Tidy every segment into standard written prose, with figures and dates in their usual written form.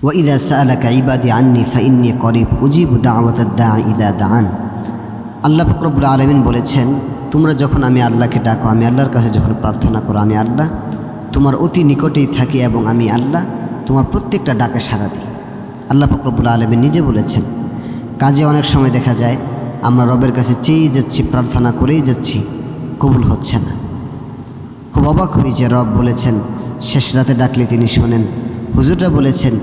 ওয়াইদা সাআলাকা ইবাদি আন্নি ফাইন্নী করিব উজিবু দাওয়াতাদ দাঈ ইযা দাআন। আল্লাহ পাক রব্বুল আলামিন বলেছেন, তোমরা যখন আমি আল্লাহকে ডাকো, আমি আল্লাহর কাছে যখন প্রার্থনা করো, আমি আল্লাহ তোমার অতি নিকটেই থাকি এবং আমি আল্লাহ তোমার প্রত্যেকটা ডাকে সাড়া দিই। আল্লাহ পাক রব্বুল আলামিন নিজে বলেছেন। কাজে অনেক সময় দেখা যায় আমরা রবের কাছে চেয়েই যাচ্ছি, প্রার্থনা করেই যাচ্ছি, কবুল হচ্ছে না। খুব অবাক হই যে রব বলেছেন শেষ রাতে ডাকলে তিনি শোনেন। হুজুররা বলেছেন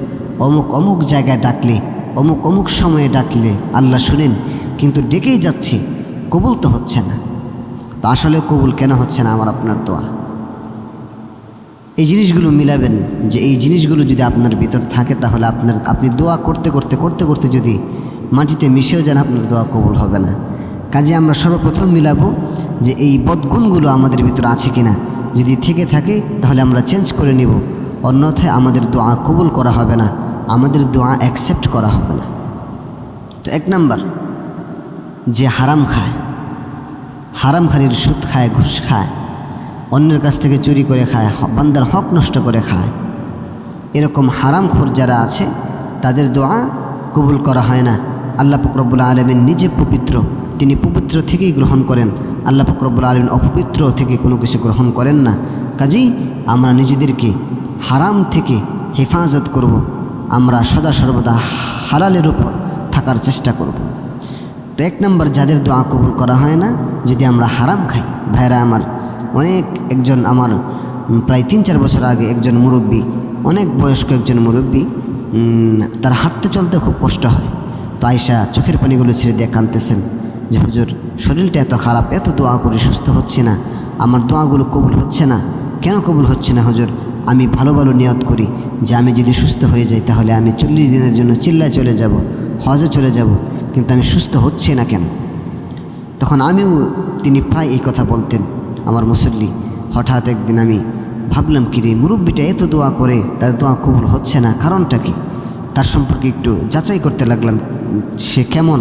অমুক অমুক জায়গায় ডাকলে, অমুক অমুক সময়ে ডাকলে আল্লাহ শুনেন, কিন্তু ডেকেই যাচ্ছি, কবুল তো হচ্ছে না। তো আসলে কবুল কেন হচ্ছে না আমার আপনার দোয়া? এই জিনিসগুলো মিলাবেন, যে এই জিনিসগুলো যদি আপনার ভিতর থাকে তাহলে আপনি দোয়া করতে করতে করতে করতে যদি মাটিতে মিশেও যান, আপনার দোয়া কবুল হবে না। কাজে আমরা সর্বপ্রথম মিলাবো যে এই বদগুণগুলো আমাদের ভিতর আছে কিনা। যদি থেকে থাকে তাহলে আমরা চেঞ্জ করে নিব, অন্যথায় আমাদের দোয়া কবুল করা হবে না, আমাদের দোয়া অ্যাকসেপ্ট করা হবে না। তো এক নাম্বার, যে হারাম খায়, হারামখানির সুদ খায়, ঘুষ খায়, অন্যের কাছ থেকে চুরি করে খায়, বান্দার হক নষ্ট করে খায়, এরকম হারামখোর যারা আছে তাদের দোয়া কবুল করা হয় না। আল্লাহ পাক রব্বুল আলামিন নিজে পবিত্র, তিনি পবিত্র থেকেই গ্রহণ করেন। আল্লাহ পাক রব্বুল আলামিন অপবিত্র থেকে কোনো কিছু গ্রহণ করেন না। কাজেই আমরা নিজেদেরকে হারাম থেকে হেফাজত করব, আমরা সদা সর্বদা হালালের উপর থাকার চেষ্টা করব। তো এক নম্বর, যাদের দোয়া কবুল করা হয় না, যদি আমরা হারাম খাই। ভাইরা আমার, একজন আমার প্রায় 3-4 বছর আগে একজন মুরব্বী, অনেক বয়স্ক একজন মুরব্বী, তার হাঁটতে চলতে খুব কষ্ট হয়। তো আয়সা চোখের পানিগুলো ছেড়ে দিয়ে কাঁদতেছেন যে হুজুর, শরীরটা এত খারাপ, এত দোয়া করি সুস্থ হচ্ছে না, আমার দোয়াগুলো কবুল হচ্ছে না। কেন কবুল হচ্ছে না হুজুর? আমি ভালো ভালো নিয়ত করি যে আমি যদি সুস্থ হয়ে যাই তাহলে আমি 40 দিনের জন্য চিল্লায় চলে যাব, হজে চলে যাব, কিন্তু আমি সুস্থ হচ্ছে না কেন? তখন তিনি প্রায় এই কথা বলতেন, আমার মুসল্লি। হঠাৎ একদিন আমি ভাবলাম, কি রে, মুরব্বিটা এত দোয়া করে তার দোয়া কবুল হচ্ছে না, কারণটা কি? তার সম্পর্কে একটু যাচাই করতে লাগলাম, সে কেমন,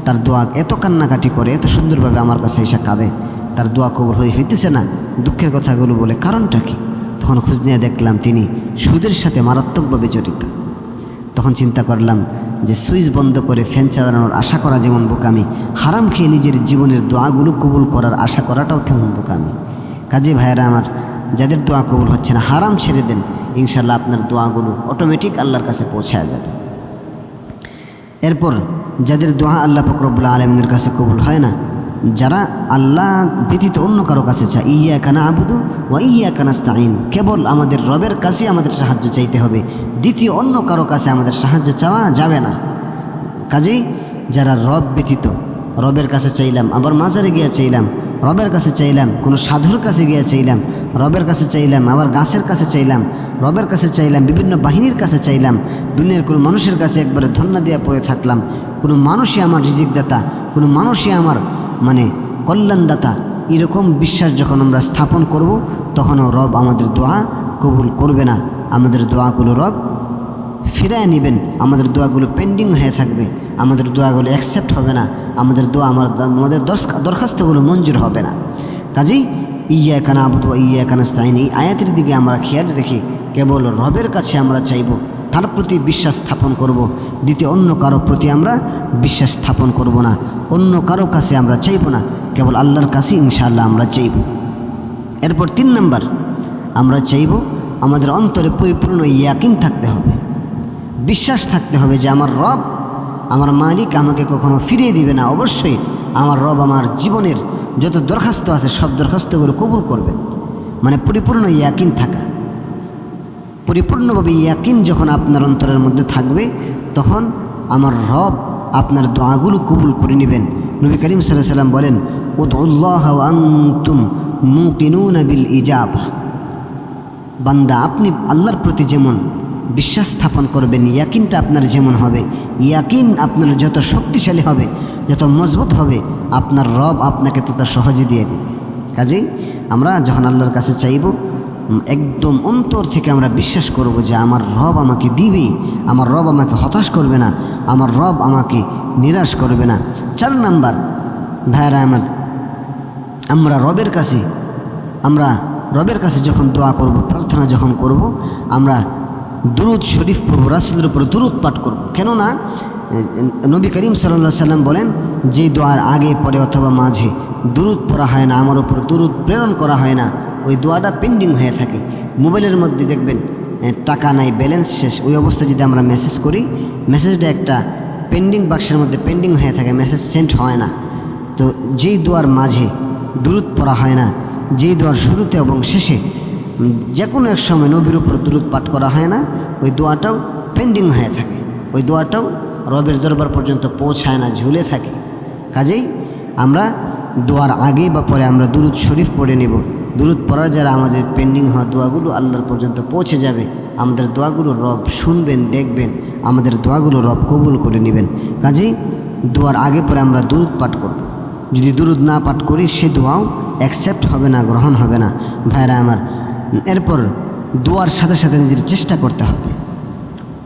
তার দোয়া এত কান্নাকাটি করে, এত সুন্দরভাবে আমার কাছে এসে কাঁদে, তার দোয়া কবুল হইতেছে না, দুঃখের কথাগুলো বলে, কারণটা কি? তখন খোঁজ নিয়ে দেখলাম তিনি সুদের সাথে মারাত্মকভাবে জড়িত। তখন চিন্তা করলাম যে সুইচ বন্ধ করে ফ্যান চালানোর আশা করা যেমন বোকামি, হারাম খেয়ে নিজের জীবনের দোয়াগুলো কবুল করার আশা করাটাও তেমন বোকামি। কাজে ভাইয়েরা আমার, যাদের দোয়া কবুল হচ্ছে না, হারাম ছেড়ে দেন, ইনশাল্লাহ আপনার দোয়াগুলো অটোমেটিক আল্লাহর কাছে পৌঁছায় যাবে। এরপর যাদের দোয়া আল্লাহ পাক রব্বুল আলামিনের কাছে কবুল হয় না, যারা আল্লাহ ব্যতীত অন্য কারো কাছে চায়, ইয়্যাকা না'বুদু ওয়া ইয়্যাকা নাস্তাঈন, কেবল আমাদের রবের কাছে আমাদের সাহায্য চাইতে হবে, দ্বিতীয় অন্য কারো কাছে আমাদের সাহায্য চাওয়া যাবে না। কাজেই যারা রব ব্যতীত, রবের কাছে চাইলাম, আবার মাজারে গিয়ে চাইলাম, রবের কাছে চাইলাম, কোনো সাধুর কাছে গিয়ে চাইলাম, রবের কাছে চাইলাম, আবার গাছের কাছে চাইলাম, রবের কাছে চাইলাম, বিভিন্ন বাহিনীর কাছে চাইলাম, দুনিয়ার কোনো মানুষের কাছে একবারে ধন্যা দিয়া পড়ে থাকলাম, কোনো মানুষই আমার রিজিকদাতা, কোনো মানুষই আমার কল্যাণদাতা, এরকম বিশ্বাস যখন আমরা স্থাপন করব, তখনও রব আমাদের দোয়া কবুল করবে না। আমাদের দোয়াগুলো রব ফিরায় নেবেন, আমাদের দোয়াগুলো পেন্ডিং হয়ে থাকবে, আমাদের দোয়াগুলো অ্যাকসেপ্ট হবে না, আমাদের দোয়া আমাদের দরখাস্তগুলো মঞ্জুর হবে না। কাজেই ইয়্যাকা না'বুদু ওয়া ইয়্যাকা নাস্তাঈন, এই আয়াতের দিকে আমরা খেয়াল রেখে কেবল রবের কাছে আমরা চাইব, তার প্রতি বিশ্বাস স্থাপন করব, দ্বিতীয় অন্য কারো প্রতি আমরা বিশ্বাস স্থাপন করব না, অন্য কারো কাছে আমরা চাইব না, কেবল আল্লাহর কাছে ইনশাআল্লাহ আমরা চাইব। এরপর 3 নম্বর, আমরা চাইব আমাদের অন্তরে পরিপূর্ণ ইয়াকিন থাকতে হবে, বিশ্বাস থাকতে হবে যে আমার রব, আমার মালিক আমাকে কখনো ফিরিয়ে দিবে না। অবশ্যই আমার রব আমার জীবনের যত দরখাস্ত আছে সব দরখাস্তগুলো কবুল করবেন। পরিপূর্ণ ইয়াকিন থাকা, পরিপূর্ণভাবে ইয়াকিন যখন আপনার অন্তরের মধ্যে থাকবে, তখন আমার রব আপনার দোয়াগুলো কবুল করে নেবেন। নবী করিম সাল্লাল্লাহু আলাইহি ওয়াসাল্লাম বলেন, উদউল্লাহ ওয়া আনতুম মুকিনুনা বিল ইজাবা, বান্দা আপনি আল্লাহর প্রতি যেমন বিশ্বাস স্থাপন করবেন, ইয়াকিনটা আপনার যেমন হবে, ইয়াকিন আপনার যত শক্তিশালী হবে, যত মজবুত হবে, আপনার রব আপনাকে তত সহজে দিয়ে দেবে। কাজেই আমরা যখন আল্লাহর কাছে চাইব, একদম অন্তর থেকে আমরা বিশ্বাস করব যে আমার রব আমাকে দিবে, আমার রব আমাকে হতাশ করবে না, আমার রব আমাকে নিরাশ করবে না। 4 নাম্বার, ভাইরা আমার, আমরা রবের কাছে যখন দোয়া করব, প্রার্থনা যখন করব, আমরা দুরুদ শরীফ পড়ব, রাসূলের উপর দুরুদ পাঠ করব। কেননা নবী করিম সাল্লাল্লাহু আলাইহি সাল্লাম বলেন, যে দোয়ার আগে পরে অথবা মাঝে দুরুদ পড়া হয় না, আমার উপর দুরুদ প্রেরণ করা হয় না, ওই দোয়াটা পেন্ডিং হয়ে থাকে। মোবাইলের মধ্যে দেখবেন টাকা নাই, ব্যালেন্স শেষ, ওই অবস্থায় যদি আমরা মেসেজ করি, মেসেজটা একটা পেন্ডিং বাক্সের মধ্যে পেন্ডিং হয়ে থাকে, মেসেজ সেন্ড হয় না। তো যেই দোয়ার মাঝে দুরুদ পড়া হয় না, যেই দোয়ার শুরুতে এবং শেষে যে কোনো এক সময় নবীর উপর দুরুদ পাঠ করা হয় না, ওই দোয়াটাও পেন্ডিং হয়ে থাকে, ওই দোয়াটাও রবের দরবার পর্যন্ত পৌঁছায় না, ঝুলে থাকে। কাজেই আমরা দোয়ার আগে বা পরে আমরা দুরুদ শরীফ পড়ে নেব। দুরুদ পড়ার যারা আমাদের পেন্ডিং হওয়া দোয়াগুলো আল্লাহর পর্যন্ত পৌঁছে যাবে, আমাদের দোয়াগুলো রব শুনবেন, দেখবেন, আমাদের দোয়াগুলো রব কবুল করে নেবেন। কাজেই দোয়ার আগে পরে আমরা দুরুদ পাঠ করব। যদি দুরুদ না পাঠ করি, সে দোয়াও অ্যাকসেপ্ট হবে না, গ্রহণ হবে না। ভাইরা আমার, এরপর দোয়ার সাথে সাথে নিজের চেষ্টা করতে হবে।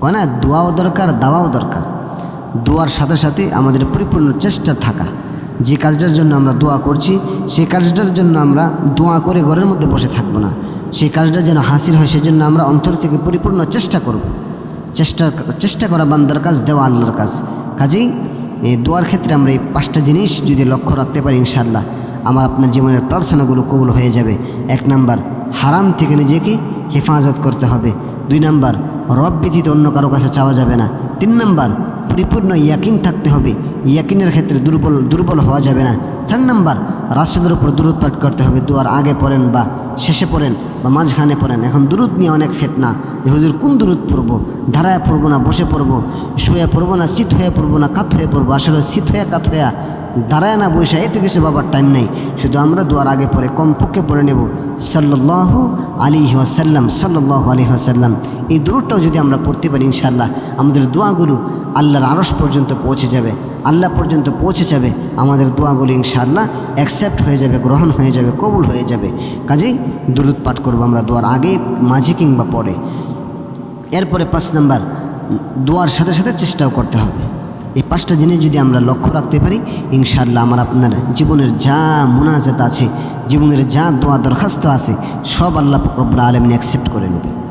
কয় না, দোয়াও দরকার, দাওয়াও দরকার। দোয়ার সাথে সাথে আমাদের পরিপূর্ণ চেষ্টা থাকা, যে কাজটার জন্য আমরা দোয়া করছি, সেই কাজটার জন্য আমরা দোয়া করে ঘরের মধ্যে বসে থাকবো না, সেই কাজটা যেন হাসিল হয়, সেজন্য আমরা অন্তর থেকে পরিপূর্ণ চেষ্টা করব। চেষ্টা করা বান্দার কাজ, দেওয়া আল্লাহর কাজ। কাজেই এই দোয়ার ক্ষেত্রে আমরা এই 5টা জিনিস যদি লক্ষ্য রাখতে পারি, ইনশাআল্লাহ আমার আপনার জীবনের প্রার্থনাগুলো কবুল হয়ে যাবে। 1 নাম্বার, হারাম থেকে নিজেকে হেফাজত করতে হবে। 2 নাম্বার, রব ব্যতীত অন্য কারো কাছে চাওয়া যাবে না। 3 নাম্বার, পরিপূর্ণ ইয়াকিন থাকতে হবে, ইয়াকিনের ক্ষেত্রে দুর্বল হওয়া যাবে না। 4 নাম্বার, রাসূলের উপর দুরুদ পাঠ করতে হবে। দোয়ার আগে পড়েন বা শেষে পড়েন বা মাঝখানে পড়েন। এখন দুরুদ নিয়ে অনেক ফিতনা, যে হুজুর কোন দুরুদ পড়বো, দাঁড়ায় পড়বো না বসে পড়বো, শুয়ে পড়বো না চিত হয়ে পড়বো না কাত হয়ে পড়বো। আসলে চিত হয়ে কাত হয়ে দাঁড়ায় না বসে, এতে কিছু বাবার টাইম নেই। শুধু আমরা দোয়ার আগে পরে কমপক্ষে পড়ে নেব সাল্লাল্লাহু আলাইহি ওয়াসাল্লাম, সাল্লাল্লাহু আলাইহি ওয়াসাল্লাম। এই দুরুদটাও যদি আমরা পড়তে পারি, ইনশাআল্লাহ আমাদের দোয়াগুলো আল্লাহর আরশ পর্যন্ত পৌঁছে যাবে, আল্লাহ পর্যন্ত পৌঁছে যাবে। আমাদের দোয়াগুলো ইনশাআল্লাহ অ্যাকসেপ্ট হয়ে যাবে, গ্রহণ হয়ে যাবে, কবুল হয়ে যাবে। কাজেই দুরুদ পাঠ করব আমরা দোয়ার আগে, মাঝে কিংবা পরে। এরপরে 5 নাম্বার, দোয়ার সাথে সাথে চেষ্টাও করতে হবে। এই 5টা জিনিস যদি আমরা লক্ষ্য রাখতে পারি, ইনশাআল্লাহ আমার আপনার জীবনের যা মুনাজাত আছে, জীবনের যা দোয়া দরখাস্ত আছে, সব আল্লাহ পাক রব্বুল আলামিন অ্যাকসেপ্ট করে নেবে।